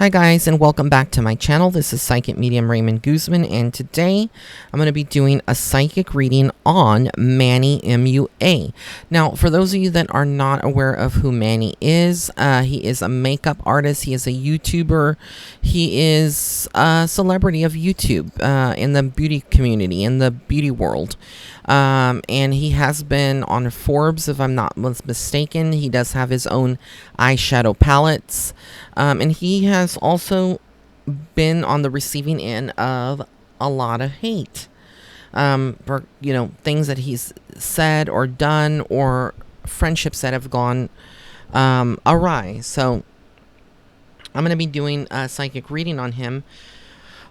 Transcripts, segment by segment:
Hi guys, and welcome back to my channel. This is Psychic Medium Raymond Guzman, and today I'm going to be doing a psychic reading on Manny Mua. Now, for those of you that are not aware of who Manny is, he is a makeup artist, he is a YouTuber, he is a celebrity of YouTube in the beauty community, in the beauty world. And he has been on Forbes, if I'm not mistaken. He does have his own eyeshadow palettes. And he has also been on the receiving end of a lot of hate for, things that he's said or done, or friendships that have gone awry. So I'm going to be doing a psychic reading on him,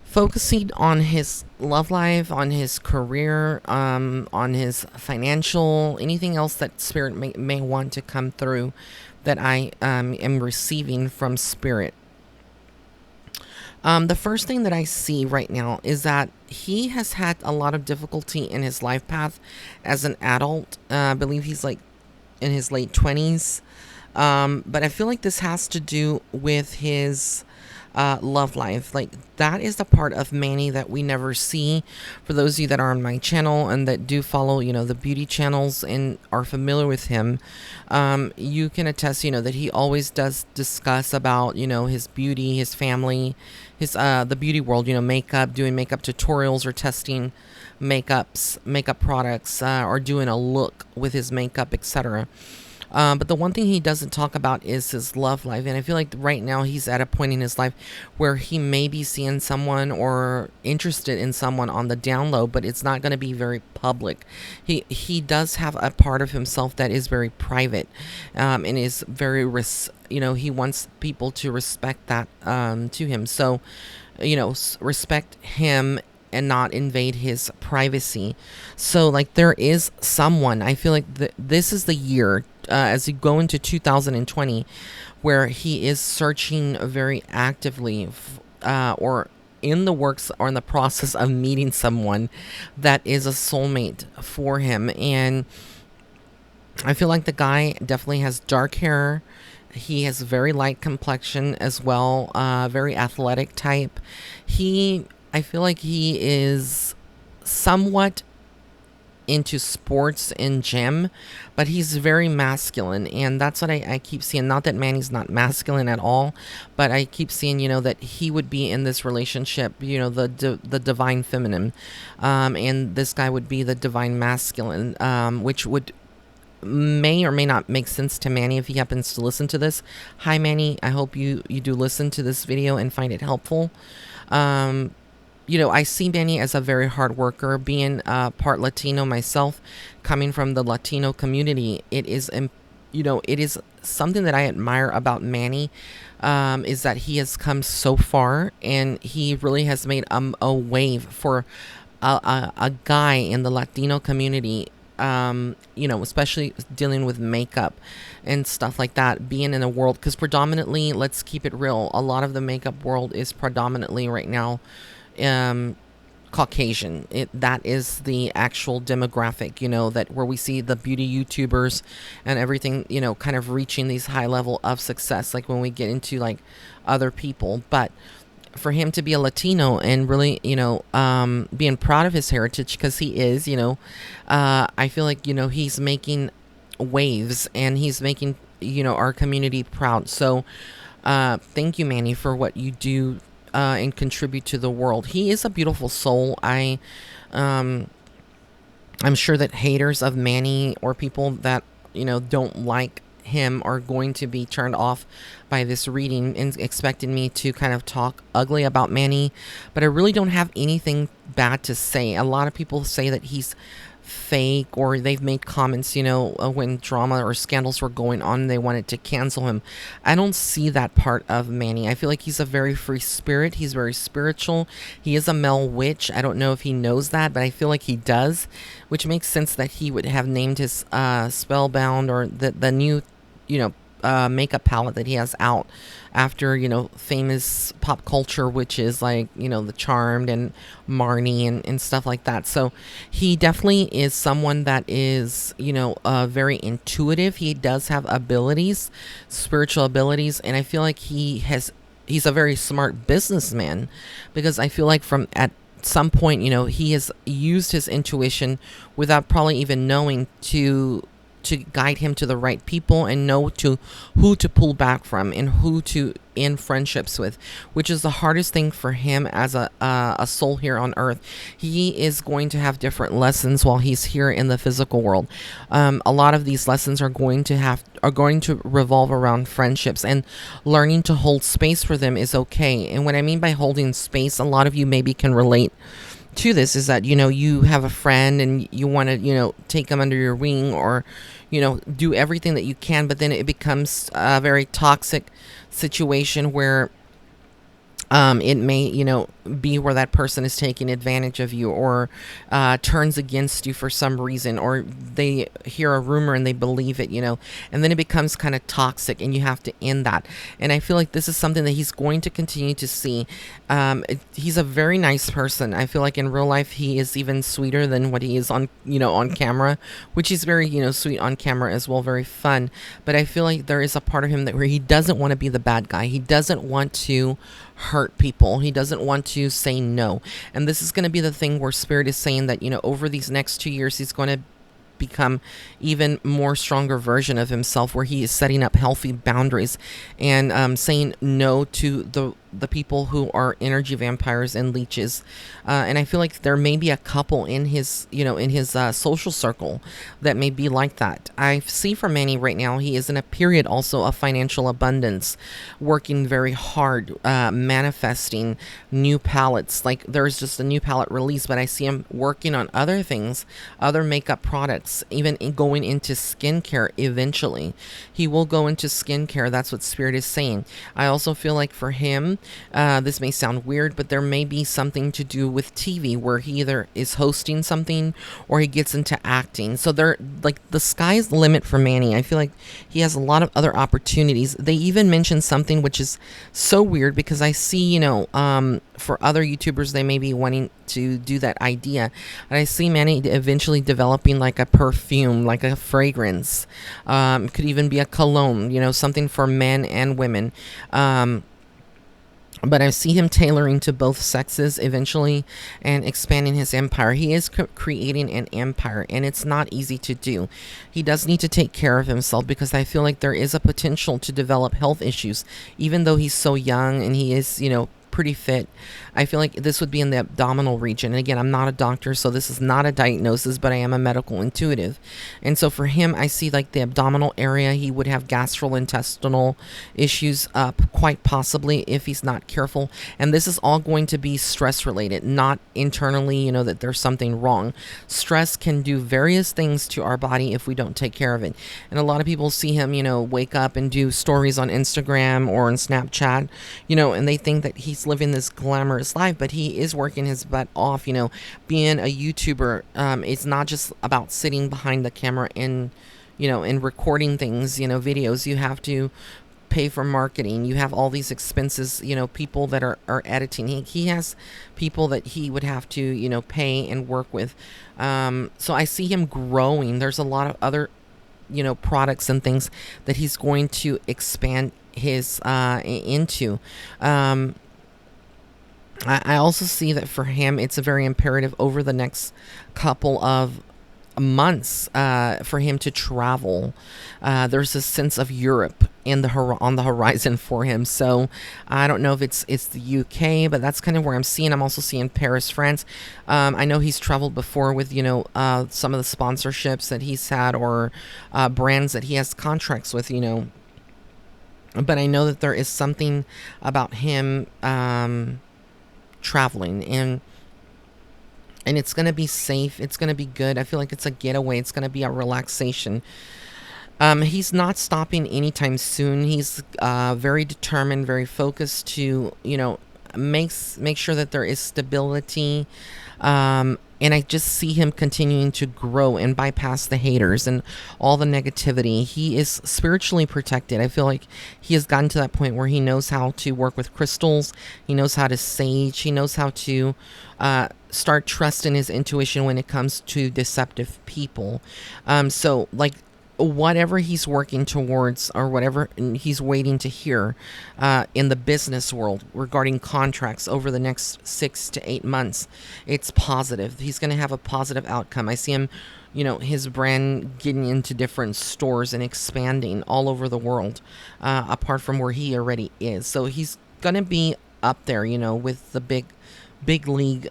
focusing on his love life, on his career, on his financial, anything else that Spirit may want to come through that I am receiving from Spirit. The first thing that I see right now is that he has had a lot of difficulty in his life path as an adult. I believe he's like in his late 20s. But I feel like this has to do with his love life. Like, that is the part of Manny that we never see. For those of you that are on my channel and that do follow the beauty channels and are familiar with him, you can attest that he always does discuss about his beauty, his family, his the beauty world, makeup, doing makeup tutorials or testing makeup products, or doing a look with his makeup, etc. But the one thing he doesn't talk about is his love life. And I feel like right now he's at a point in his life where he may be seeing someone or interested in someone on the down low, but it's not going to be very public. He does have a part of himself that is very private, and is very, he wants people to respect that to him. So, respect him and not invade his privacy. So, like, there is someone, I feel like this is the year, as you go into 2020, where he is searching very actively, or in the works or in the process of meeting someone that is a soulmate for him. And I feel like the guy definitely has dark hair. He has very light complexion as well, very athletic type. I feel like he is somewhat into sports and gym, but he's very masculine, and that's what I keep seeing. Not that Manny's not masculine at all, but I keep seeing that he would be in this relationship, the divine feminine, and this guy would be the divine masculine, which would may or may not make sense to Manny if he happens to listen to this. Hi Manny, I hope you do listen to this video and find it helpful. I see Manny as a very hard worker. Being part Latino myself, coming from the Latino community, it is something that I admire about Manny, is that he has come so far, and he really has made a wave for a guy in the Latino community, especially dealing with makeup and stuff like that, being in a world, because predominantly, let's keep it real, a lot of the makeup world is predominantly right now Caucasian. That is the actual demographic, that where we see the beauty YouTubers and everything, kind of reaching these high level of success, like when we get into like other people. But for him to be a Latino and really, being proud of his heritage, because he is, I feel like, he's making waves, and he's making, our community proud. So, thank you, Manny, for what you do and contribute to the world. He is a beautiful soul. I'm sure that haters of Manny, or people that don't like him, are going to be turned off by this reading and expecting me to kind of talk ugly about Manny, but I really don't have anything bad to say. A lot of people say that he's fake, or they've made comments, when drama or scandals were going on, they wanted to cancel him. I don't see that part of Manny. I feel like he's a very free spirit. He's very spiritual. He is a male witch. I don't know if he knows that, but I feel like he does, which makes sense that he would have named his Spellbound, or the new makeup palette that he has out after famous pop culture witches like the Charmed and Marnie and stuff like that. So he definitely is someone that is very intuitive. He does have abilities, spiritual abilities, and I feel like he has he's a very smart businessman, because I feel like from at some point, he has used his intuition without probably even knowing to guide him to the right people, and know to who to pull back from and who to end friendships with, which is the hardest thing for him as a soul here on earth. He is going to have different lessons while he's here in the physical world. A lot of these lessons are going to revolve around friendships, and learning to hold space for them is okay. And what I mean by holding space, a lot of you maybe can relate to this, is that you have a friend and you want to take them under your wing, or do everything that you can, but then it becomes a very toxic situation where it may, be where that person is taking advantage of you, or turns against you for some reason, or they hear a rumor and they believe it, and then it becomes kind of toxic, and you have to end that. And I feel like this is something that he's going to continue to see. He's a very nice person. I feel like in real life he is even sweeter than what he is on camera, which is very, sweet on camera as well, very fun. But I feel like there is a part of him that where he doesn't want to be the bad guy. He doesn't want to hurt people. He doesn't want to say no. And this is going to be the thing where Spirit is saying that, over these next 2 years, he's going to become even more stronger version of himself, where he is setting up healthy boundaries, and saying no to the people who are energy vampires and leeches. And I feel like there may be a couple in his social circle that may be like that. I see for Manny right now, he is in a period also of financial abundance, working very hard, manifesting new palettes. Like there's just a new palette release, but I see him working on other things, other makeup products, even going into skincare eventually. He will go into skincare. That's what Spirit is saying. I also feel like for him, this may sound weird, but there may be something to do with TV, where he either is hosting something or he gets into acting. So they're like, the sky's the limit for Manny. I feel like he has a lot of other opportunities. They even mentioned something which is so weird, because I see, for other YouTubers, they may be wanting to do that idea. And I see Manny eventually developing like a perfume, like a fragrance. Could even be a cologne, something for men and women. But I see him tailoring to both sexes eventually, and expanding his empire. He is creating an empire, and it's not easy to do. He does need to take care of himself, because I feel like there is a potential to develop health issues, even though he's so young and he is, pretty fit. I feel like this would be in the abdominal region. And again, I'm not a doctor, so this is not a diagnosis, but I am a medical intuitive. And so for him, I see like the abdominal area, he would have gastrointestinal issues up, quite possibly, if he's not careful. And this is all going to be stress related, not internally, that there's something wrong. Stress can do various things to our body if we don't take care of it. And a lot of people see him, wake up and do stories on Instagram or on Snapchat, and they think that he's living this glamorous life, but he is working his butt off. Being a YouTuber, it's not just about sitting behind the camera and and recording things, videos. You have to pay for marketing. You have all these expenses, people that are editing. He has people that he would have to pay and work with. So I see him growing. There's a lot of other products and things that he's going to expand his into. I also see that for him, it's a very imperative over the next couple of months for him to travel. There's a sense of Europe on the horizon for him. So I don't know if it's the UK, but that's kind of where I'm seeing. I'm also seeing Paris, France. I know he's traveled before with some of the sponsorships that he's had, or brands that he has contracts with. But I know that there is something about him traveling, and it's going to be safe. It's going to be good. I feel like it's a getaway. It's going to be a relaxation. He's not stopping anytime soon. He's very determined, very focused to make sure that there is stability. And I just see him continuing to grow and bypass the haters and all the negativity. He is spiritually protected. I feel like he has gotten to that point where he knows how to work with crystals. He knows how to sage. He knows how to start trusting his intuition when it comes to deceptive people. So like whatever he's working towards or whatever he's waiting to hear in the business world regarding contracts over the next 6 to 8 months, it's positive. He's going to have a positive outcome. I see him, his brand getting into different stores and expanding all over the world, apart from where he already is. So he's going to be up there, with the big league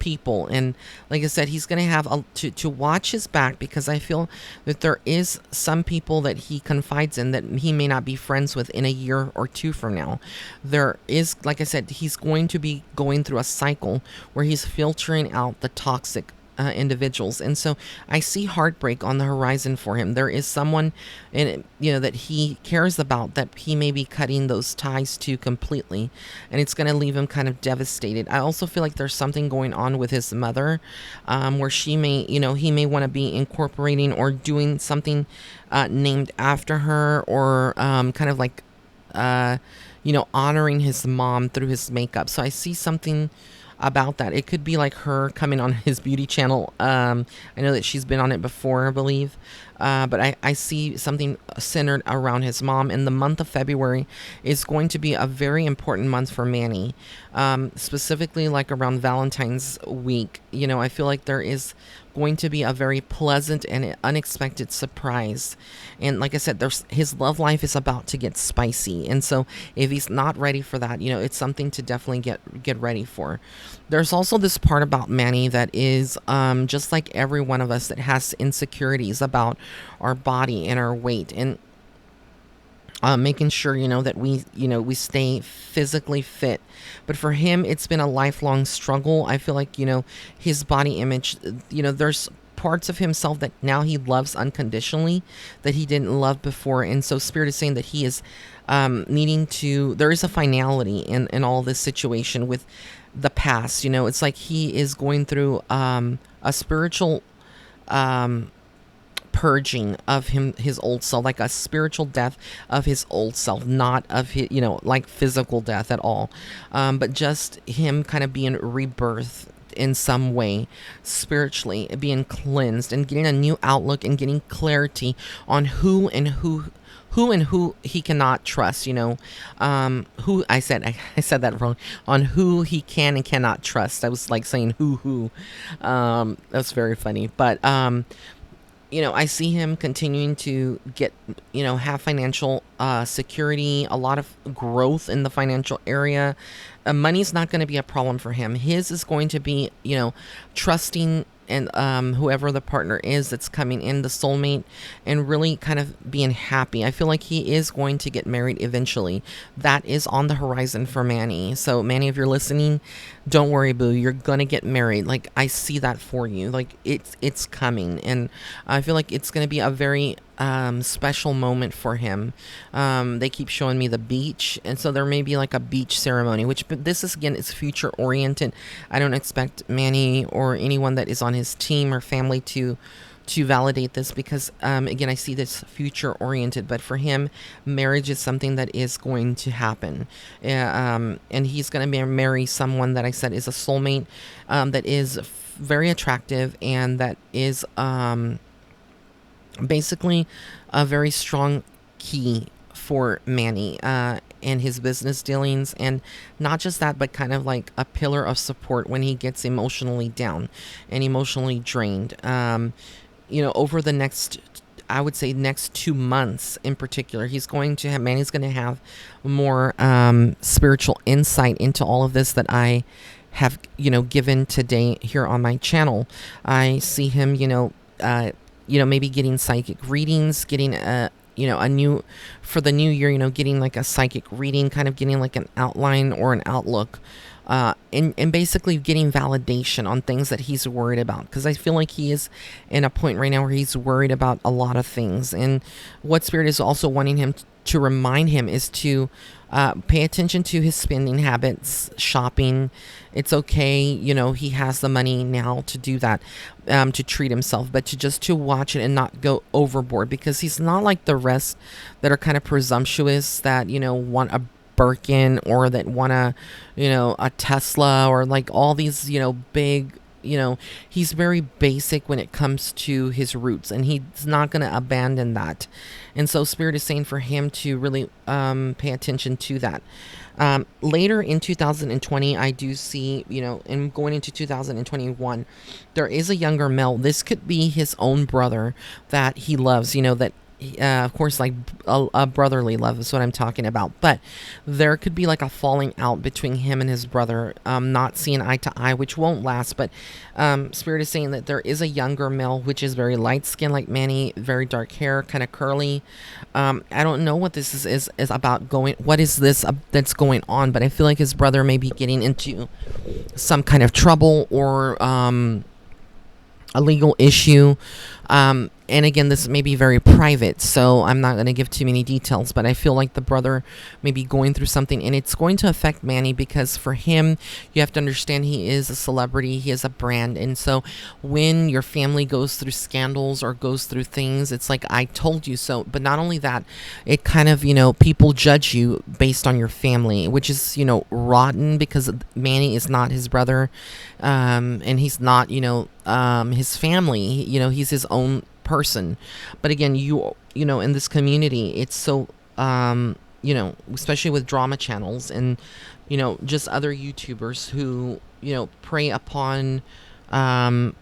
people. And like I said, he's going to have to watch his back, because I feel that there is some people that he confides in that he may not be friends with in a year or two from now. There is, like I said, he's going to be going through a cycle where he's filtering out the toxic individuals. And so I see heartbreak on the horizon for him. There is someone in that he cares about that he may be cutting those ties to completely, and it's going to leave him kind of devastated. I also feel like there's something going on with his mother, where she may, he may want to be incorporating or doing something named after her, or kind of like honoring his mom through his makeup. So I see something about that. It could be like her coming on his beauty channel. I know that she's been on it before, I believe. But I see something centered around his mom. And the month of February is going to be a very important month for Manny, specifically like around Valentine's week. I feel like there is going to be a very pleasant and unexpected surprise. And like I said, his love life is about to get spicy. And so if he's not ready for that, it's something to definitely get ready for. There's also this part about Manny that is just like every one of us, that has insecurities about our body and our weight, and making sure that we stay physically fit. But for him, it's been a lifelong struggle. I feel like his body image, there's parts of himself that now he loves unconditionally that he didn't love before. And so Spirit is saying that he is needing to, there is a finality in all this situation with the past. It's like he is going through a spiritual purging of his old self, like a spiritual death of his old self, not of his, like physical death at all, but just him kind of being rebirthed in some way, spiritually being cleansed and getting a new outlook and getting clarity on who he cannot trust. Who I said that wrong, on who he can and cannot trust. I was like saying who. That's very funny, but I see him continuing to get, have financial security, a lot of growth in the financial area. Money's not going to be a problem for him. His is going to be, trusting and whoever the partner is that's coming in, the soulmate, and really kind of being happy. I feel like he is going to get married eventually. That is on the horizon for Manny. So Manny, if you're listening, don't worry, boo. You're gonna get married. Like, I see that for you. Like, it's coming, and I feel like it's gonna be a very special moment for him. They keep showing me the beach, and so there may be like a beach ceremony, but this is, again, it's future oriented. I don't expect Manny or anyone that is on his team or family to validate this, because again, I see this future oriented. But for him, marriage is something that is going to happen, and he's going to marry someone that I said is a soulmate, that is very attractive, and that is basically a very strong key for Manny and his business dealings. And not just that, but kind of like a pillar of support when he gets emotionally down and emotionally drained. Over the next, I would say, next 2 months in particular, Manny's going to have more spiritual insight into all of this that I have, given today here on my channel. I see him, maybe getting psychic readings, getting a new, for the new year, getting like a psychic reading, kind of getting like an outline or an outlook, and basically getting validation on things that he's worried about. Because I feel like he is in a point right now where he's worried about a lot of things. And what Spirit is also wanting him to remind him is to pay attention to his spending habits, shopping. It's okay, he has the money now to do that, to treat himself, but to watch it and not go overboard, because he's not like the rest that are kind of presumptuous, that, want a Birkin, or that want a Tesla, or like all these, big he's very basic when it comes to his roots, and he's not going to abandon that. And so Spirit is saying for him to really pay attention to that. Later in 2020, I do see, and going into 2021, there is a younger male. This could be his own brother that he loves, that of course, like a brotherly love is what I'm talking about. But there could be like a falling out between him and his brother, not seeing eye to eye, which won't last. But Spirit is saying that there is a younger male, which is very light skinned like Manny, very dark hair, kind of curly. I don't know what this is about going. What is this that's going on? But I feel like his brother may be getting into some kind of trouble or a legal issue. And again, this may be very private, so I'm not going to give too many details, but I feel like the brother may be going through something, and it's going to affect Manny because for him, you have to understand he is a celebrity, he is a brand, and so when your family goes through scandals or goes through things, it's like, I told you so. But not only that, it kind of, people judge you based on your family, which is, rotten, because Manny is not his brother, and he's not, his family, he's his own person. But again, in this community, it's so especially with drama channels and just other YouTubers who prey upon when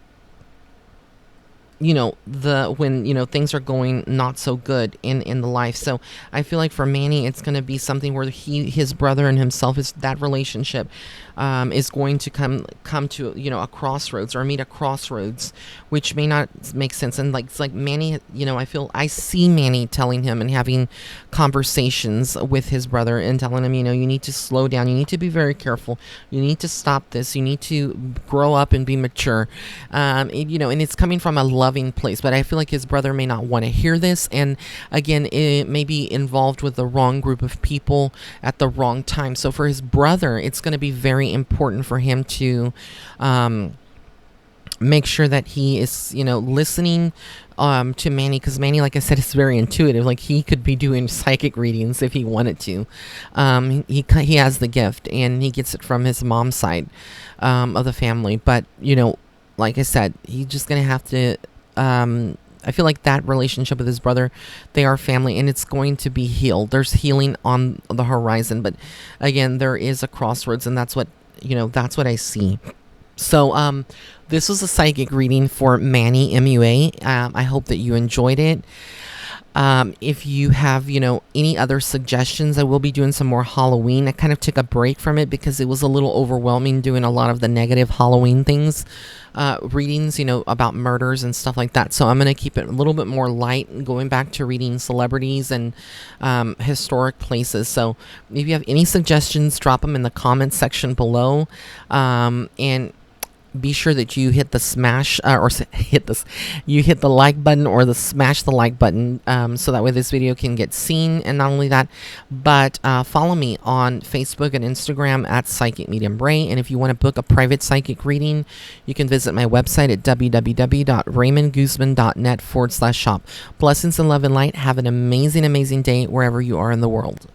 things are going not so good in the life. So I feel like for Manny, it's going to be something where his brother and himself, that relationship is going to come to a crossroads, or meet a crossroads, which may not make sense. And it's like Manny, I see Manny telling him and having conversations with his brother and telling him, you need to slow down, you need to be very careful, you need to stop this, you need to grow up and be mature, and it's coming from a loving place. But I feel like his brother may not want to hear this, and again, it may be involved with the wrong group of people at the wrong time. So for his brother, it's going to be very important for him to make sure that he is listening to Manny, because Manny, like I said, is very intuitive. Like, he could be doing psychic readings if he wanted to. He has the gift, and he gets it from his mom's side of the family. But like I said, he's just gonna have to I feel like that relationship with his brother, they are family, and it's going to be healed. There's healing on the horizon, but again, there is a crossroads, and that's what I see. So this was a psychic reading for Manny Mua. I hope that you enjoyed it. If you have, any other suggestions, I will be doing some more Halloween. I kind of took a break from it because it was a little overwhelming doing a lot of the negative Halloween things, readings, about murders and stuff like that. So I'm going to keep it a little bit more light, going back to reading celebrities and historic places. So if you have any suggestions, drop them in the comments section below. And be sure that you hit the hit the like button, or smash the like button, so that way this video can get seen. And not only that, but follow me on Facebook and Instagram at Psychic Medium Ray. And if you want to book a private psychic reading, you can visit my website at www.raymondguzman.net/shop. Blessings and love and light. Have an amazing, amazing day wherever you are in the world.